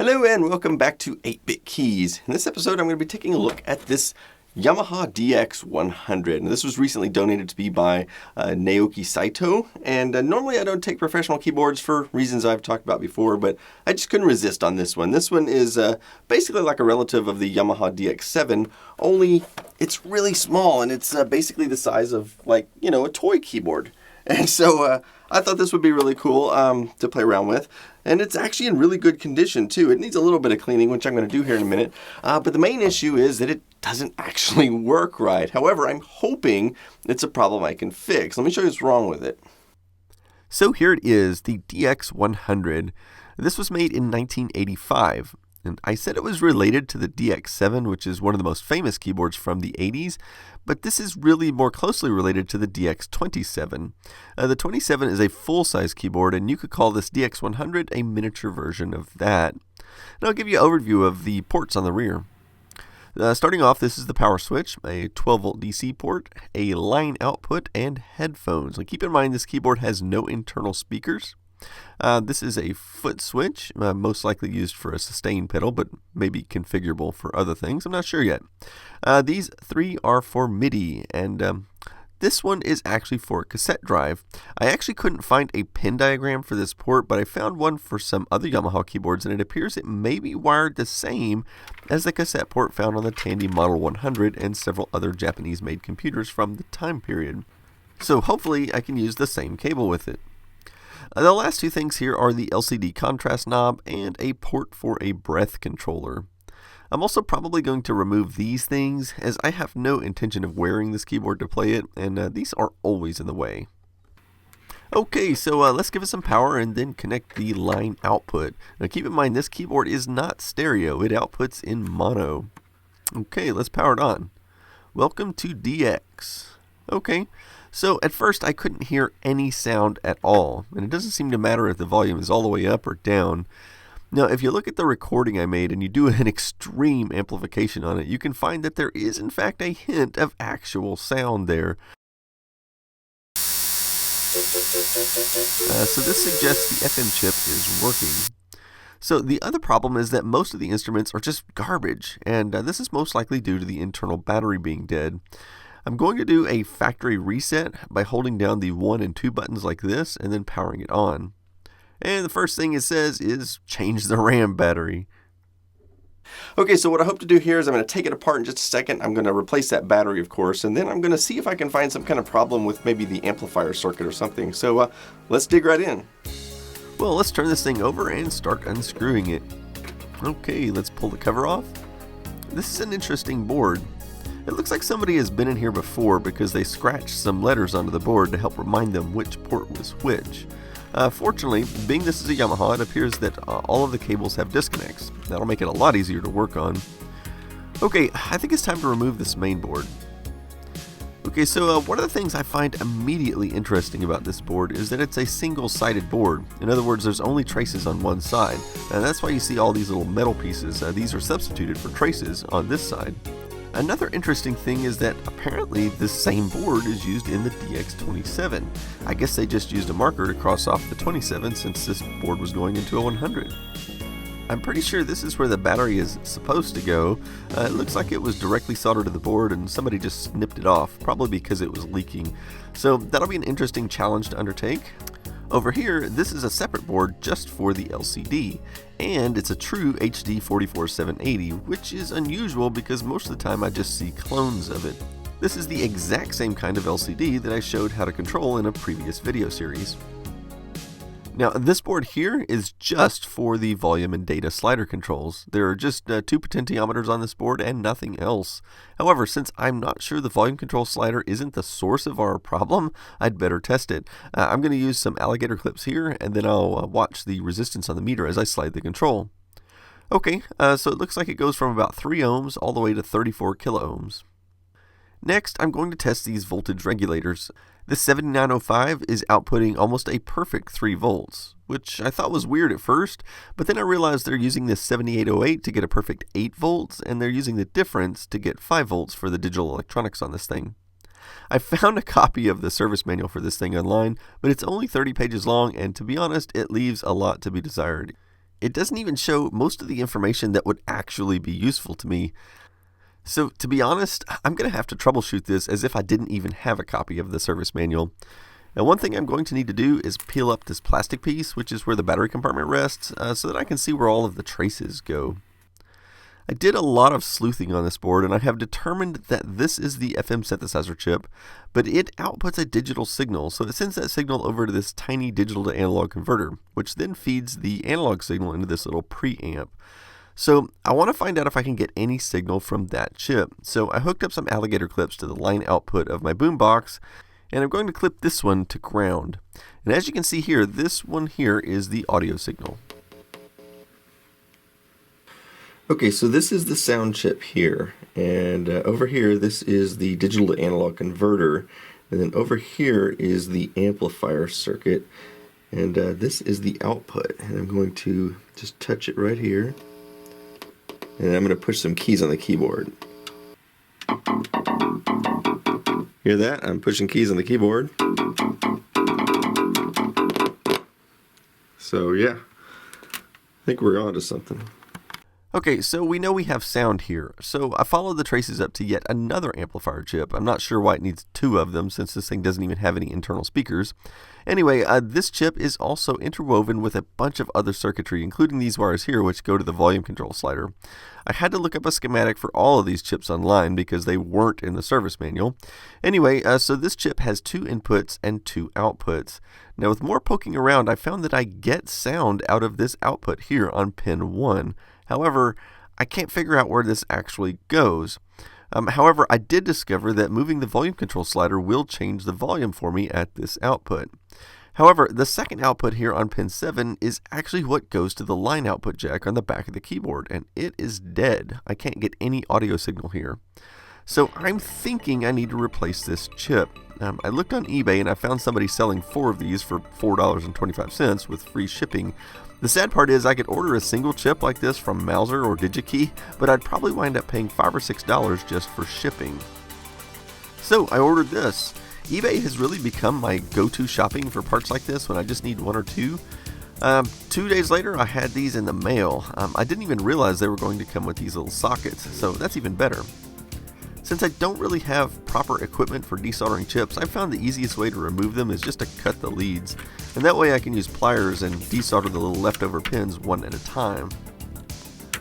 Hello and welcome back to 8-Bit Keys. In this episode I'm going to be taking a look at this Yamaha DX100. And this was recently donated to me by Naoki Saito. And normally I don't take professional keyboards for reasons I've talked about before, but I just couldn't resist on this one. This one is basically like a relative of the Yamaha DX7, only it's really small and it's basically the size of a toy keyboard. And so I thought this would be really cool to play around with. And it's actually in really good condition too. It needs a little bit of cleaning, which I'm going to do here in a minute. But the main issue is that it doesn't actually work right. However, I'm hoping it's a problem I can fix. Let me show you what's wrong with it. So here it is, the DX100. This was made in 1985. And I said it was related to the DX7, which is one of the most famous keyboards from the 80s, but this is really more closely related to the DX27. The 27 is a full-size keyboard, and you could call this DX100 a miniature version of that. And I'll give you an overview of the ports on the rear. Starting off, this is the power switch, a 12-volt DC port, a line output, and headphones. Now, keep in mind this keyboard has no internal speakers. This is a foot switch, most likely used for a sustain pedal, but maybe configurable for other things. I'm not sure yet. These three are for MIDI, and this one is actually for a cassette drive. I actually couldn't find a pin diagram for this port, but I found one for some other Yamaha keyboards, and it appears it may be wired the same as the cassette port found on the Tandy Model 100 and several other Japanese-made computers from the time period. So hopefully I can use the same cable with it. The last two things here are the LCD contrast knob and a port for a breath controller. I'm also probably going to remove these things as I have no intention of wearing this keyboard to play it, and these are always in the way. Okay, so let's give it some power and then connect the line output. Now keep in mind this keyboard is not stereo, it outputs in mono. Okay, let's power it on. Welcome to DX. Okay. So at first I couldn't hear any sound at all, and it doesn't seem to matter if the volume is all the way up or down. Now if you look at the recording I made and you do an extreme amplification on it, you can find that there is in fact a hint of actual sound there. So this suggests the FM chip is working. So the other problem is that most of the instruments are just garbage, and this is most likely due to the internal battery being dead. I'm going to do a factory reset by holding down the 1 and 2 buttons like this and then powering it on. And the first thing it says is change the RAM battery. Okay, so what I hope to do here is I'm going to take it apart in just a second. I'm going to replace that battery, of course, and then I'm going to see if I can find some kind of problem with maybe the amplifier circuit or something. So let's dig right in. Well, let's turn this thing over and start unscrewing it. Okay, let's pull the cover off. This is an interesting board. It looks like somebody has been in here before because they scratched some letters onto the board to help remind them which port was which. Fortunately, being this is a Yamaha, it appears that all of the cables have disconnects. That'll make it a lot easier to work on. Okay, I think it's time to remove this main board. Okay, so one of the things I find immediately interesting about this board is that it's a single-sided board. In other words, there's only traces on one side. And that's why you see all these little metal pieces. These are substituted for traces on this side. Another interesting thing is that apparently this same board is used in the DX27. I guess they just used a marker to cross off the 27 since this board was going into a 100. I'm pretty sure this is where the battery is supposed to go. It looks like it was directly soldered to the board and somebody just snipped it off, probably because it was leaking. So that'll be an interesting challenge to undertake. Over here, this is a separate board just for the LCD, and it's a true HD 44780, which is unusual because most of the time I just see clones of it. This is the exact same kind of LCD that I showed how to control in a previous video series. Now this board here is just for the volume and data slider controls. There are just 2 potentiometers on this board and nothing else. However, since I'm not sure the volume control slider isn't the source of our problem, I'd better test it. I'm going to use some alligator clips here and then I'll watch the resistance on the meter as I slide the control. Okay, so it looks like it goes from about 3 ohms all the way to 34 kiloohms. Next, I'm going to test these voltage regulators. The 7905 is outputting almost a perfect 3 volts, which I thought was weird at first, but then I realized they're using this 7808 to get a perfect 8 volts, and they're using the difference to get 5 volts for the digital electronics on this thing. I found a copy of the service manual for this thing online, but it's only 30 pages long, and to be honest, it leaves a lot to be desired. it doesn't even show most of the information that would actually be useful to me. So to be honest, I'm going to have to troubleshoot this as if I didn't even have a copy of the service manual. Now, one thing I'm going to need to do is peel up this plastic piece, which is where the battery compartment rests, so that I can see where all of the traces go. I did a lot of sleuthing on this board, and I have determined that this is the FM synthesizer chip, but it outputs a digital signal, so it sends that signal over to this tiny digital to analog converter, which then feeds the analog signal into this little preamp. So I want to find out if I can get any signal from that chip. So I hooked up some alligator clips to the line output of my boombox, and I'm going to clip this one to ground. And as you can see here, this one here is the audio signal. Okay, so this is the sound chip here, and over here this is the digital to analog converter, and then over here is the amplifier circuit, and this is the output. And I'm going to just touch it right here, and I'm going to push some keys on the keyboard. Hear that? I'm pushing keys on the keyboard. So yeah, I think we're on to something. Okay, so we know we have sound here, so I followed the traces up to yet another amplifier chip. I'm not sure why it needs two of them since this thing doesn't even have any internal speakers. Anyway, this chip is also interwoven with a bunch of other circuitry, including these wires here, which go to the volume control slider. I had to look up a schematic for all of these chips online because they weren't in the service manual. Anyway, so this chip has two inputs and two outputs. Now with more poking around, I found that I get sound out of this output here on pin 1. However, I can't figure out where this actually goes. However, I did discover that moving the volume control slider will change the volume for me at this output. However, the second output here on pin 7 is actually what goes to the line output jack on the back of the keyboard, and it is dead. I can't get any audio signal here. So I'm thinking I need to replace this chip. I looked on eBay and I found somebody selling 4 of these for $4.25 with free shipping. The sad part is I could order a single chip like this from Mouser or DigiKey, but I'd probably wind up paying $5 or $6 just for shipping. So I ordered this. eBay has really become my go-to shopping for parts like this when I just need one or two. 2 days later I had these in the mail. I didn't even realize they were going to come with these little sockets, so that's even better. Since I don't really have proper equipment for desoldering chips, I found the easiest way to remove them is just to cut the leads, and that way I can use pliers and desolder the little leftover pins one at a time.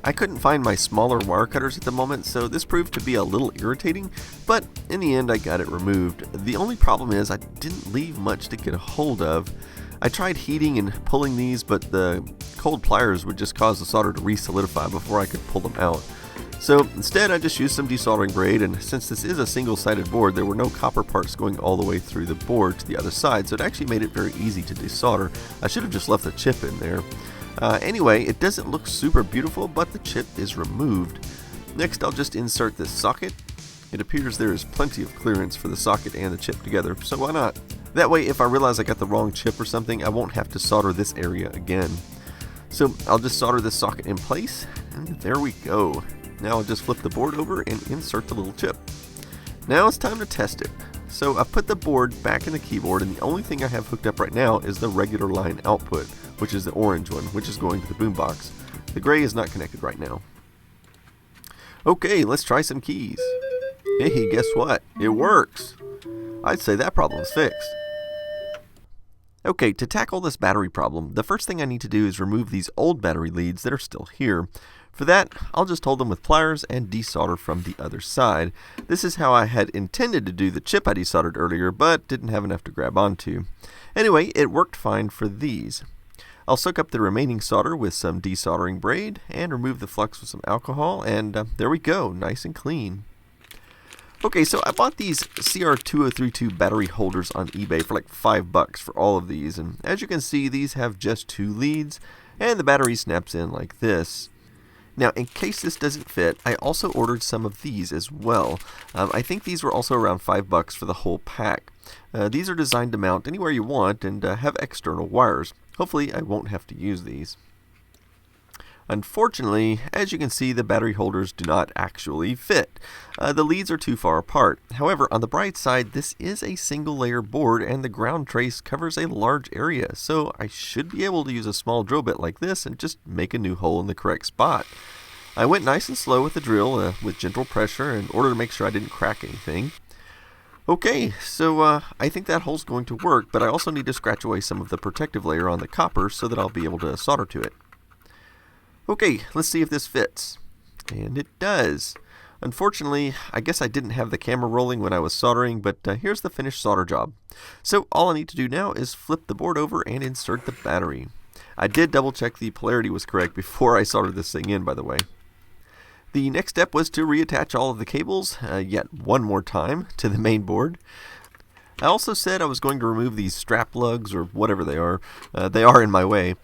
I couldn't find my smaller wire cutters at the moment, so this proved to be a little irritating, but in the end I got it removed. The only problem is I didn't leave much to get a hold of. I tried heating and pulling these, but the cold pliers would just cause the solder to re-solidify before I could pull them out. So instead I just used some desoldering braid, and since this is a single-sided board, there were no copper parts going all the way through the board to the other side, so it actually made it very easy to desolder. I should have just left the chip in there. Anyway, it doesn't look super beautiful, but the chip is removed. Next I'll just insert this socket. It appears there is plenty of clearance for the socket and the chip together, so why not? That way if I realize I got the wrong chip or something, I won't have to solder this area again. So I'll just solder this socket in place, and there we go. Now I'll just flip the board over and insert the little chip. Now it's time to test it. So I've put the board back in the keyboard, and the only thing I have hooked up right now is the regular line output, which is the orange one, which is going to the boombox. The gray is not connected right now. Okay, let's try some keys. Hey, guess what? It works! I'd say that problem's fixed. Okay, to tackle this battery problem, the first thing I need to do is remove these old battery leads that are still here. For that, I'll just hold them with pliers and desolder from the other side. This is how I had intended to do the chip I desoldered earlier, but didn't have enough to grab onto. Anyway, it worked fine for these. I'll soak up the remaining solder with some desoldering braid and remove the flux with some alcohol, and there we go, nice and clean. Okay, so I bought these CR2032 battery holders on eBay for like $5 for all of these, and as you can see, these have just 2 leads, and the battery snaps in like this. Now, in case this doesn't fit, I also ordered some of these as well. I think these were also around $5 for the whole pack. These are designed to mount anywhere you want and have external wires. Hopefully I won't have to use these. Unfortunately, as you can see, the battery holders do not actually fit. The leads are too far apart. However, on the bright side, this is a single layer board and the ground trace covers a large area, so I should be able to use a small drill bit like this and just make a new hole in the correct spot. I went nice and slow with the drill with gentle pressure in order to make sure I didn't crack anything. Okay, so I think that hole's going to work, but I also need to scratch away some of the protective layer on the copper so that I'll be able to solder to it. Okay, let's see if this fits. And it does. Unfortunately, I guess I didn't have the camera rolling when I was soldering, but here's the finished solder job. So all I need to do now is flip the board over and insert the battery. I did double check the polarity was correct before I soldered this thing in, by the way. The next step was to reattach all of the cables, yet one more time, to the main board. I also said I was going to remove these strap lugs, or whatever they are. They are in my way.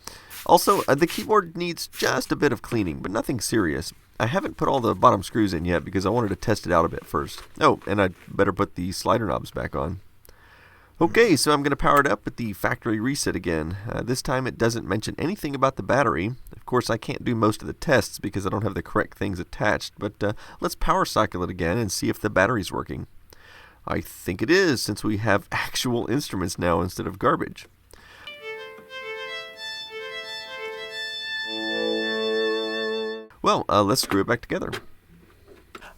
Also, the keyboard needs just a bit of cleaning, but nothing serious. I haven't put all the bottom screws in yet because I wanted to test it out a bit first. Oh, and I'd better put the slider knobs back on. Okay, so I'm going to power it up with the factory reset again. This time it doesn't mention anything about the battery. Of course, I can't do most of the tests because I don't have the correct things attached, but let's power cycle it again and see if the battery's working. I think it is, since we have actual instruments now instead of garbage. Well, let's screw it back together.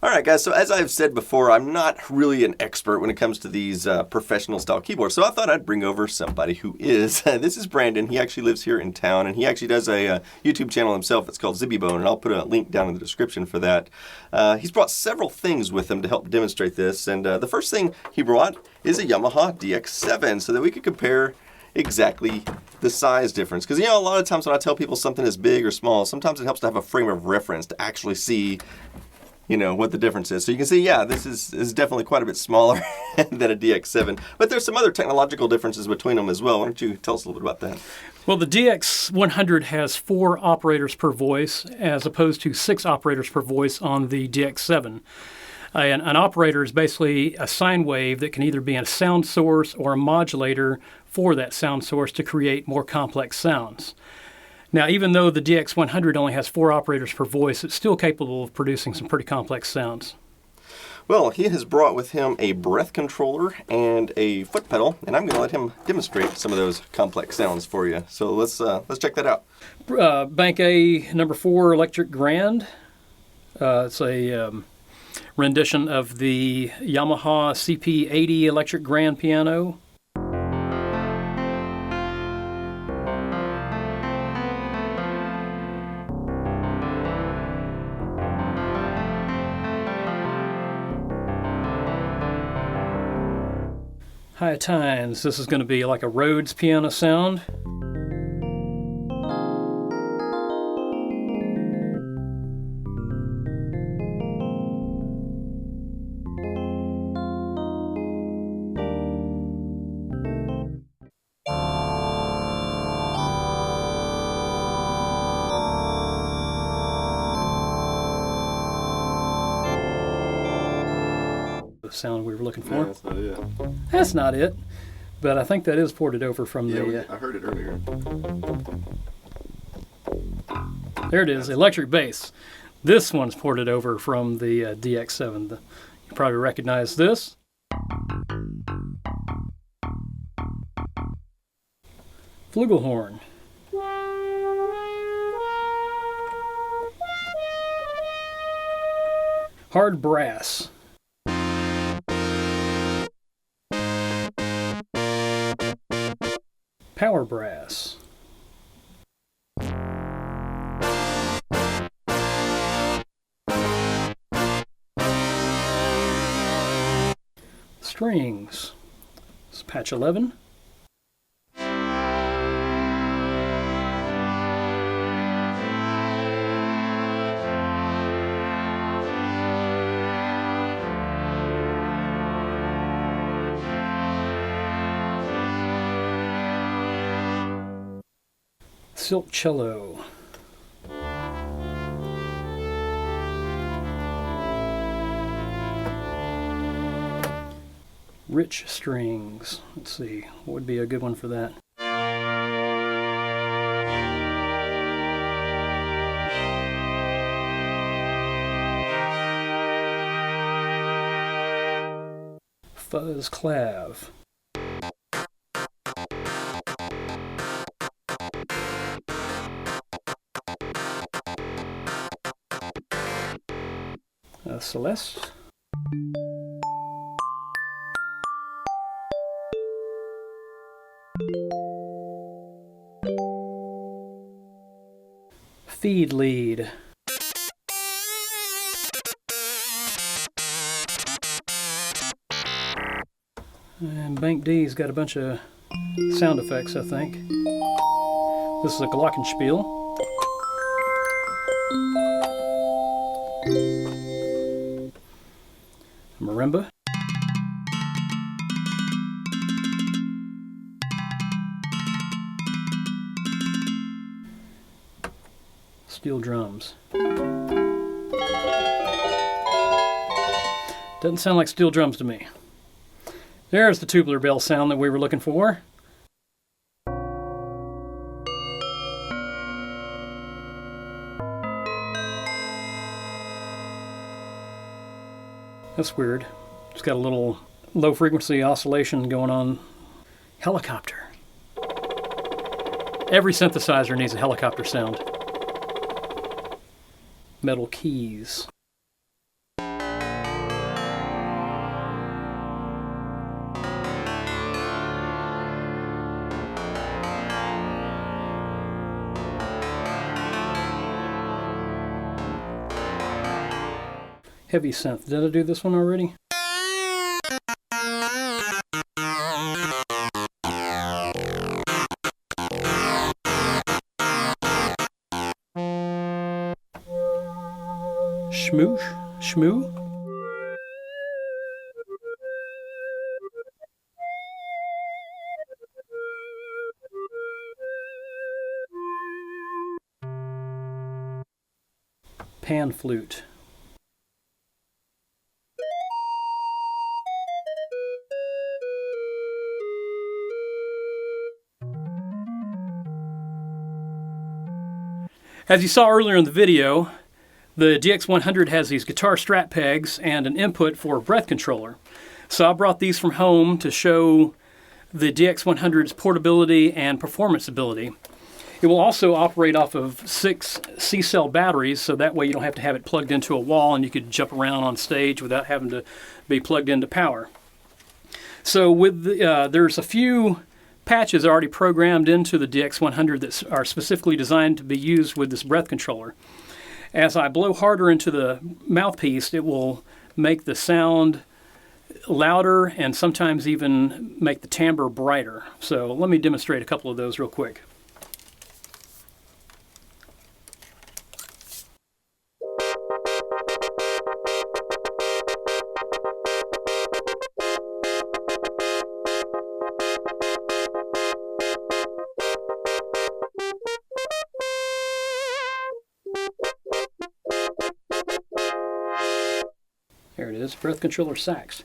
Alright guys, so as I've said before, I'm not really an expert when it comes to these professional style keyboards, so I thought I'd bring over somebody who is. This is Brandon. He actually lives here in town, and he actually does a YouTube channel himself. It's called Zibbybone, and I'll put a link down in the description for that. He's brought several things with him to help demonstrate this, and the first thing he brought is a Yamaha DX7, so that we could compare exactly the size difference. Because, you know, a lot of times when I tell people something is big or small, sometimes it helps to have a frame of reference to actually see, you know, what the difference is. So you can see, yeah, this is definitely quite a bit smaller than a DX7. But there's some other technological differences between them as well. Why don't you tell us a little bit about that? Well, the DX100 has 4 operators per voice as opposed to 6 operators per voice on the DX7. An operator is basically a sine wave that can either be a sound source or a modulator for that sound source to create more complex sounds. Now, even though the DX100 only has 4 operators per voice, it's still capable of producing some pretty complex sounds. Well, he has brought with him a breath controller and a foot pedal, and I'm going to let him demonstrate some of those complex sounds for you. So let's check that out. Bank A number 4 electric grand. It's a rendition of the Yamaha CP80 electric grand piano. High tines. This is going to be like a Rhodes piano sound. Sound we were looking for. No, that's not it. That's not it, but I think that is ported over from the... I heard it earlier. There it is, electric bass. This one's ported over from the DX7. You probably recognize this. Flugelhorn. Hard brass. Power brass. Strings. It's patch 11. Silk cello. Rich strings. Let's see, what would be a good one for that? Fuzz clav. Celeste. Feed lead. And Bank D's got a bunch of sound effects, I think. This is a glockenspiel. Marimba. Steel drums. Doesn't sound like steel drums to me. There's the tubular bell sound that we were looking for. That's weird. It's got a little low frequency oscillation going on. Helicopter. Every synthesizer needs a helicopter sound. Metal keys. Heavy synth. Did I do this one already? Shmoosh? Shmoo? Pan flute. As you saw earlier in the video, the DX100 has these guitar strap pegs and an input for a breath controller. So I brought these from home to show the DX100's portability and performance ability. It will also operate off of 6 C-cell batteries, so that way you don't have to have it plugged into a wall and you could jump around on stage without having to be plugged into power. So with there's a few patches already programmed into the DX100 that are specifically designed to be used with this breath controller. As I blow harder into the mouthpiece, it will make the sound louder and sometimes even make the timbre brighter. So let me demonstrate a couple of those real quick. There it is, breath controller sax.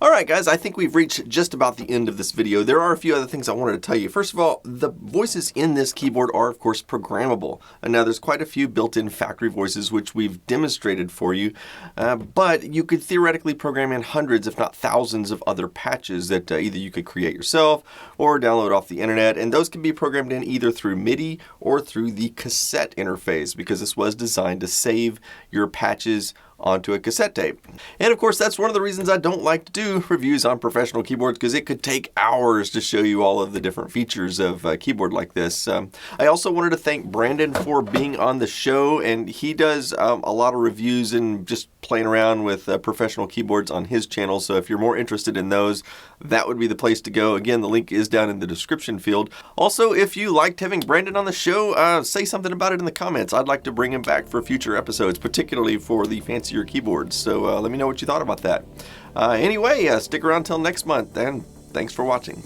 Alright guys, I think we've reached just about the end of this video. There are a few other things I wanted to tell you. First of all, the voices in this keyboard are of course programmable. And now there's quite a few built-in factory voices which we've demonstrated for you. But you could theoretically program in hundreds if not thousands of other patches that either you could create yourself or download off the internet. And those can be programmed in either through MIDI or through the cassette interface, because this was designed to save your patches onto a cassette tape. And of course that's one of the reasons I don't like to do reviews on professional keyboards, because it could take hours to show you all of the different features of a keyboard like this. I also wanted to thank Brandon for being on the show, and he does a lot of reviews and just playing around with professional keyboards on his channel, so if you're more interested in those, that would be the place to go. Again, the link is down in the description field. Also, if you liked having Brandon on the show, say something about it in the comments. I'd like to bring him back for future episodes, particularly for the fancier keyboards, so let me know what you thought about that. Anyway, stick around till next month, and thanks for watching.